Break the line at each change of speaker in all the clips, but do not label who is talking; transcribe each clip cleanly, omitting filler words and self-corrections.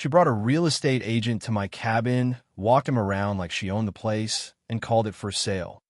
She brought a real estate agent to my cabin, walked him around like she owned the place, and called it for sale.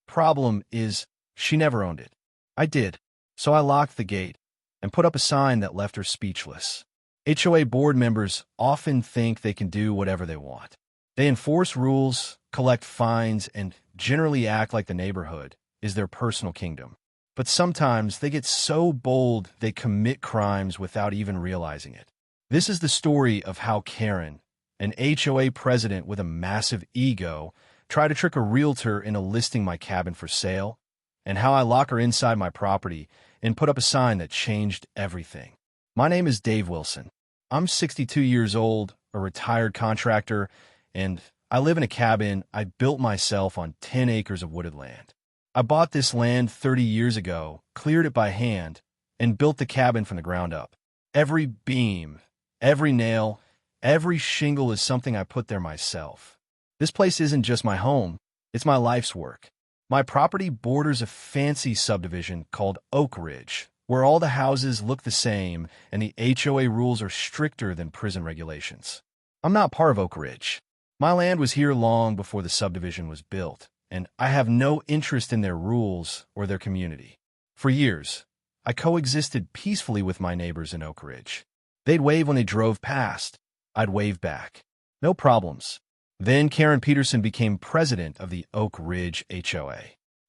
Problem is, she never owned it. I did, so I locked the gate and put up a sign that left her speechless. HOA board members often think they can do whatever they want. They enforce rules, collect fines, and generally act like the neighborhood is their personal kingdom. But sometimes they get so bold they commit crimes without even realizing it. This is the story of how Karen, an HOA president with a massive ego, tried to trick a realtor into listing my cabin for sale, and how I lock her inside my property and put up a sign that changed everything. My name is Dave Wilson. I'm 62 years old, a retired contractor, and I live in a cabin I built myself on 10 acres of wooded land. I bought this land 30 years ago, cleared it by hand, and built the cabin from the ground up. Every beam, every nail, every shingle is something I put there myself. This place isn't just my home, it's my life's work. My property borders a fancy subdivision called Oak Ridge, where all the houses look the same and the HOA rules are stricter than prison regulations. I'm not part of Oak Ridge. My land was here long before the subdivision was built, and I have no interest in their rules or their community. For years, I coexisted peacefully with my neighbors in Oak Ridge. They'd wave when they drove past. I'd wave back. No problems. Then Karen Peterson became president of the Oak Ridge HOA.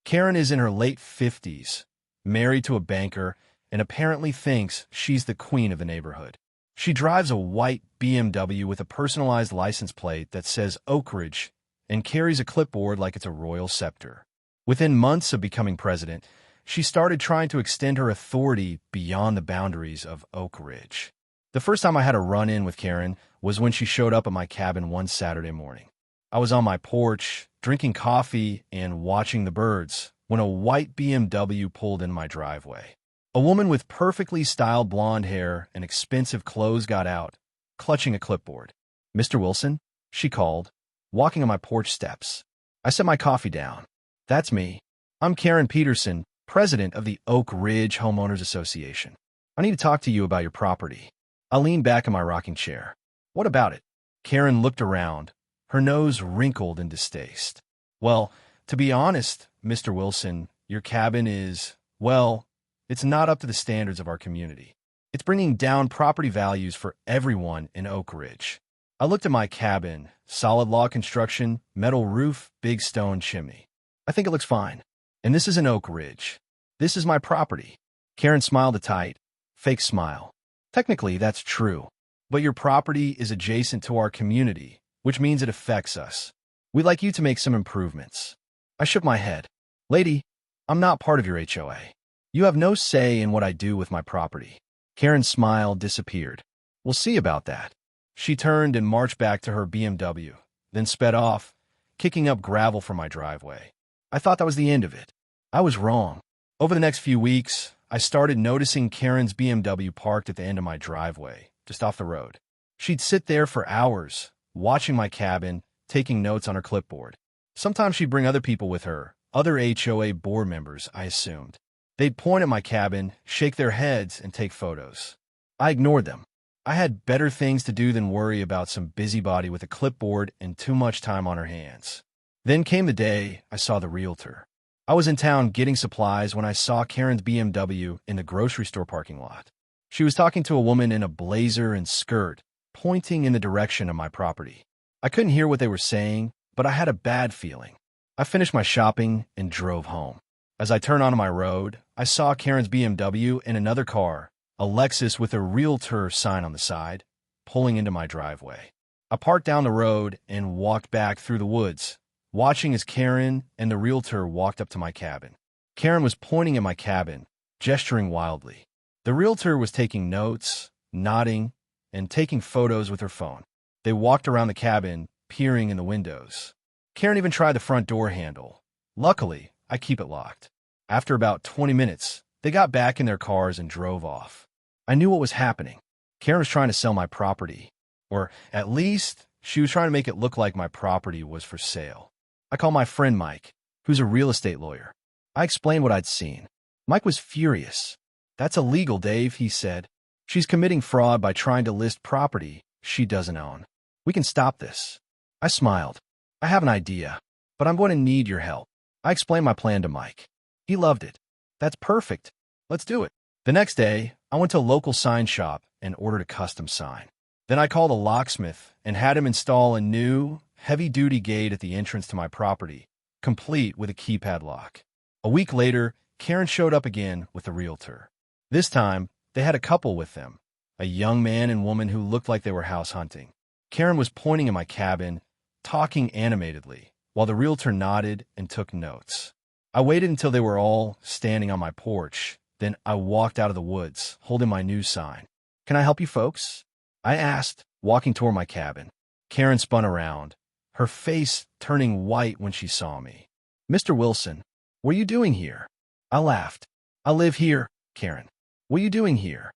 Karen is in her late 50s, married to a banker, and apparently thinks she's the queen of the neighborhood. She drives a white BMW with a personalized license plate that says Oak Ridge and carries a clipboard like it's a royal scepter. Within months of becoming president, she started trying to extend her authority beyond the boundaries of Oak Ridge. The first time I had a run-in with Karen was when she showed up at my cabin one Saturday morning. I was on my porch, drinking coffee and watching the birds, when a white BMW pulled in my driveway. A woman with perfectly styled blonde hair and expensive clothes got out, clutching a clipboard. "Mr. Wilson?" she called, walking on my porch steps. I set my coffee down. "That's me. I'm Karen Peterson, president of the Oak Ridge Homeowners Association. I need to talk to you about your property." I leaned back in my rocking chair. "What about it?" Karen looked around, her nose wrinkled in distaste. "Well, to be honest, Mr. Wilson, your cabin is, well, it's not up to the standards of our community. It's bringing down property values for everyone in Oak Ridge." I looked at my cabin, solid log construction, metal roof, big stone chimney. "I think it looks fine. And this is an Oak Ridge. This is my property." Karen smiled a tight, fake smile. "Technically, that's true. But your property is adjacent to our community, which means it affects us. We'd like you to make some improvements." I shook my head. "Lady, I'm not part of your HOA. You have no say in what I do with my property." Karen's smile disappeared. "We'll see about that." She turned and marched back to her BMW, then sped off, kicking up gravel from my driveway. I thought that was the end of it. I was wrong. Over the next few weeks, I started noticing Karen's BMW parked at the end of my driveway, just off the road. She'd sit there for hours, watching my cabin, taking notes on her clipboard. Sometimes she'd bring other people with her, other HOA board members, I assumed. They'd point at my cabin, shake their heads, and take photos. I ignored them. I had better things to do than worry about some busybody with a clipboard and too much time on her hands. Then came the day I saw the realtor. I was in town getting supplies when I saw Karen's BMW in the grocery store parking lot. She was talking to a woman in a blazer and skirt, pointing in the direction of my property. I couldn't hear what they were saying, but I had a bad feeling. I finished my shopping and drove home. As I turned onto my road, I saw Karen's BMW and another car, a Lexus with a realtor sign on the side, pulling into my driveway. I parked down the road and walked back through the woods, watching as Karen and the realtor walked up to my cabin. Karen was pointing at my cabin, gesturing wildly. The realtor was taking notes, nodding, and taking photos with her phone. They walked around the cabin, peering in the windows. Karen even tried the front door handle. Luckily, I keep it locked. After about 20 minutes, they got back in their cars and drove off. I knew what was happening. Karen was trying to sell my property. Or, at least, she was trying to make it look like my property was for sale. I called my friend Mike, who's a real estate lawyer. I explained what I'd seen. Mike was furious. "That's illegal, Dave," he said. "She's committing fraud by trying to list property she doesn't own. We can stop this. I smiled. I have an idea, but I'm going to need your help. I explained my plan to Mike. He loved it. That's perfect. Let's do it. The next day, I went to a local sign shop and ordered a custom sign. Then I called a locksmith and had him install a new, heavy-duty gate at the entrance to my property, complete with a keypad lock. A week later, Karen showed up again with a realtor. This time, they had a couple with them, a young man and woman who looked like they were house hunting. Karen was pointing at my cabin, talking animatedly, while the realtor nodded and took notes. I waited until they were all standing on my porch. Then I walked out of the woods, holding my new sign. "Can I help you folks?" I asked, walking toward my cabin. Karen spun around, her face turning white when she saw me. "Mr. Wilson, what are you doing here?" I laughed. "I live here, Karen. What are you doing here?"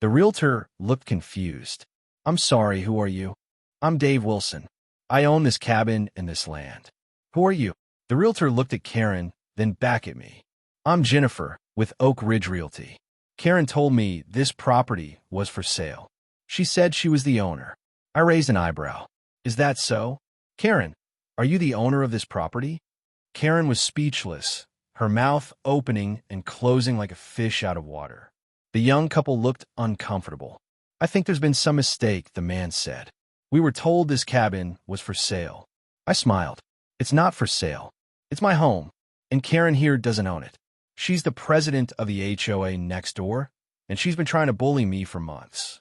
The realtor looked confused. "I'm sorry, who are you?" "I'm Dave Wilson. I own this cabin and this land." "Who are you?" The realtor looked at Karen, then back at me. "I'm Jennifer, with Oak Ridge Realty." Karen told me this property was for sale. She said she was the owner. I raised an eyebrow. "Is that so? Karen, are you the owner of this property?" Karen was speechless, her mouth opening and closing like a fish out of water. The young couple looked uncomfortable. "I think there's been some mistake," the man said. "We were told this cabin was for sale." I smiled. "It's not for sale. It's my home, and Karen here doesn't own it. She's the president of the HOA next door, and she's been trying to bully me for months."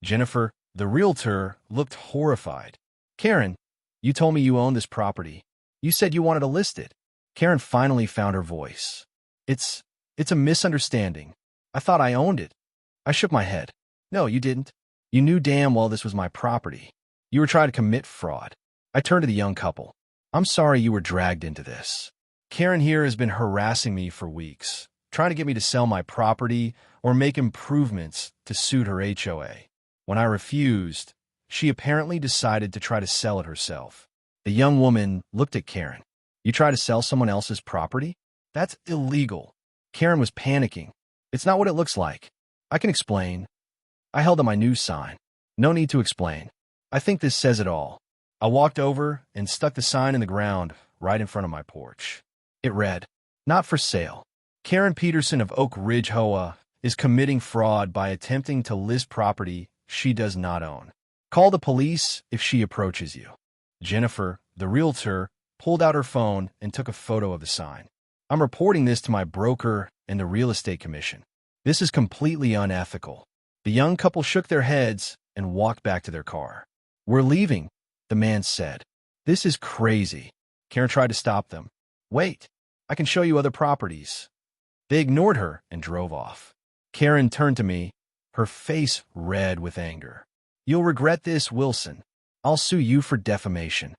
Jennifer, the realtor, looked horrified. "Karen, you told me you own this property. You said you wanted to list it." Karen finally found her voice. It's a misunderstanding. I thought I owned it." I shook my head. "No, you didn't. You knew damn well this was my property. You were trying to commit fraud." I turned to the young couple. "I'm sorry you were dragged into this. Karen here has been harassing me for weeks, trying to get me to sell my property or make improvements to suit her HOA. When I refused, she apparently decided to try to sell it herself." The young woman looked at Karen. "You try to sell someone else's property? That's illegal." Karen was panicking. "It's not what it looks like. I can explain." I held up my new sign. "No need to explain. I think this says it all." I walked over and stuck the sign in the ground right in front of my porch. It read, "Not for sale. Karen Peterson of Oak Ridge HOA is committing fraud by attempting to list property she does not own. Call the police if she approaches you." Jennifer, the realtor, pulled out her phone and took a photo of the sign. "I'm reporting this to my broker and the real estate commission. This is completely unethical." The young couple shook their heads and walked back to their car. "We're leaving," the man said. "This is crazy." Karen tried to stop them. "Wait, I can show you other properties." They ignored her and drove off. Karen turned to me, her face red with anger. "You'll regret this, Wilson. I'll sue you for defamation."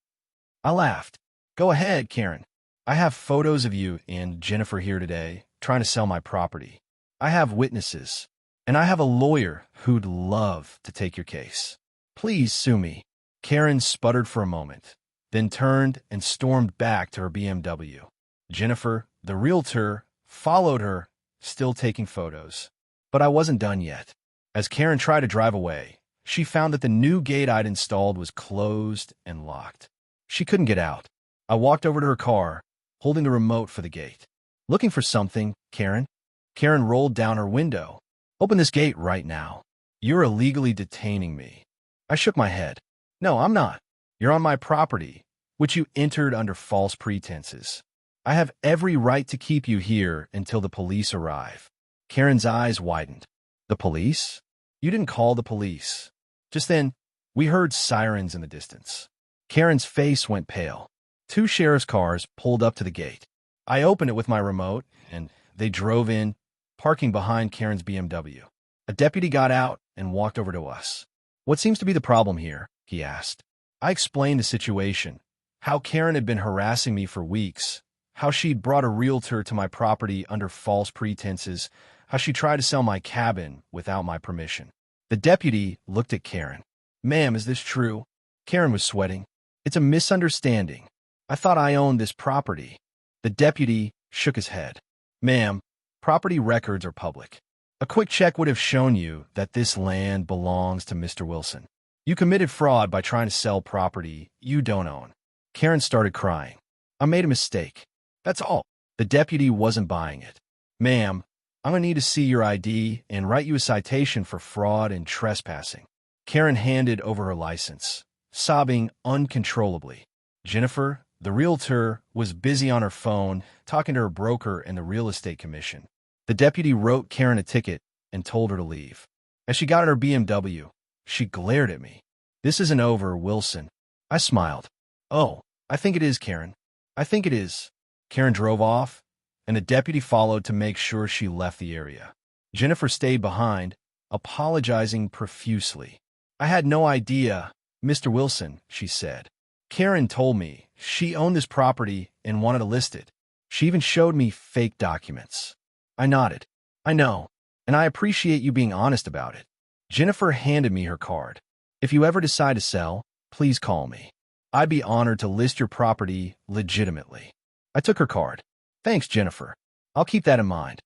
I laughed. "Go ahead, Karen. I have photos of you and Jennifer here today trying to sell my property. I have witnesses, and I have a lawyer who'd love to take your case. Please sue me." Karen sputtered for a moment, then turned and stormed back to her BMW. Jennifer, the realtor, followed her, still taking photos. But I wasn't done yet. As Karen tried to drive away, she found that the new gate I'd installed was closed and locked. She couldn't get out. I walked over to her car, holding the remote for the gate. "Looking for something, Karen?" Karen rolled down her window. "Open this gate right now. You're illegally detaining me." I shook my head. "No, I'm not. You're on my property, which you entered under false pretenses. I have every right to keep you here until the police arrive." Karen's eyes widened. "The police? You didn't call the police." Just then, we heard sirens in the distance. Karen's face went pale. 2 sheriff's cars pulled up to the gate. I opened it with my remote, and they drove in, parking behind Karen's BMW. A deputy got out and walked over to us. "What seems to be the problem here?" he asked. I explained the situation, how Karen had been harassing me for weeks, how she'd brought a realtor to my property under false pretenses, how she tried to sell my cabin without my permission. The deputy looked at Karen. "Ma'am, is this true?" Karen was sweating. "It's a misunderstanding. I thought I owned this property." The deputy shook his head. "Ma'am, property records are public. A quick check would have shown you that this land belongs to Mr. Wilson." You committed fraud by trying to sell property you don't own. Karen started crying. I made a mistake. That's all. The deputy wasn't buying it. Ma'am, I'm going to need to see your ID and write you a citation for fraud and trespassing. Karen handed over her license, sobbing uncontrollably. Jennifer, the realtor, was busy on her phone talking to her broker and the real estate commission. The deputy wrote Karen a ticket and told her to leave. As she got in her BMW, she glared at me. This isn't over, Wilson. I smiled. Oh, I think it is, Karen. I think it is. Karen drove off, and the deputy followed to make sure she left the area. Jennifer stayed behind, apologizing profusely. I had no idea, Mr. Wilson, she said. Karen told me she owned this property and wanted to list it. She even showed me fake documents. I nodded. I know, and I appreciate you being honest about it. Jennifer handed me her card. If you ever decide to sell, please call me. I'd be honored to list your property legitimately. I took her card. Thanks, Jennifer. I'll keep that in mind.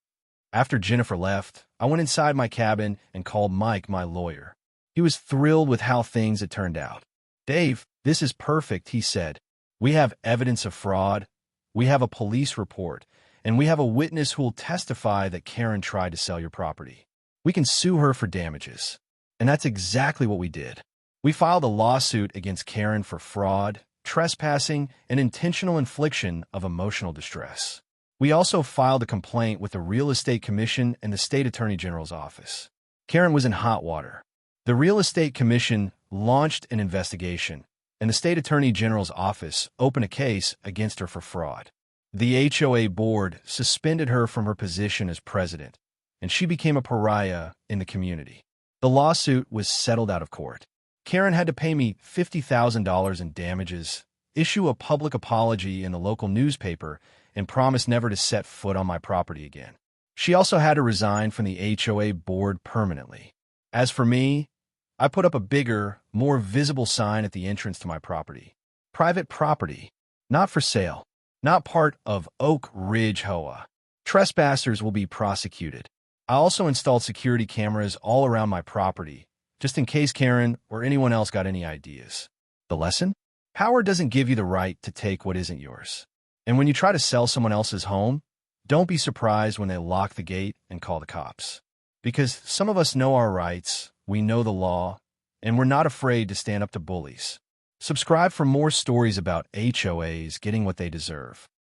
After Jennifer left, I went inside my cabin and called Mike, my lawyer. He was thrilled with how things had turned out. Dave, this is perfect, he said. We have evidence of fraud, we have a police report, and we have a witness who will testify that Karen tried to sell your property. We can sue her for damages. And that's exactly what we did. We filed a lawsuit against Karen for fraud, trespassing, and intentional infliction of emotional distress. We also filed a complaint with the Real Estate Commission and the State Attorney General's office. Karen was in hot water. The Real Estate Commission launched an investigation, and the State Attorney General's office opened a case against her for fraud. The HOA board suspended her from her position as president, and she became a pariah in the community. The lawsuit was settled out of court. Karen had to pay me $50,000 in damages, issue a public apology in the local newspaper, and promise never to set foot on my property again. She also had to resign from the HOA board permanently. As for me, I put up a bigger, more visible sign at the entrance to my property. Private property, not for sale, not part of Oak Ridge HOA. Trespassers will be prosecuted. I also installed security cameras all around my property, just in case Karen or anyone else got any ideas. The lesson? Power doesn't give you the right to take what isn't yours. And when you try to sell someone else's home, don't be surprised when they lock the gate and call the cops. Because some of us know our rights, we know the law, and we're not afraid to stand up to bullies. Subscribe for more stories about HOAs getting what they deserve.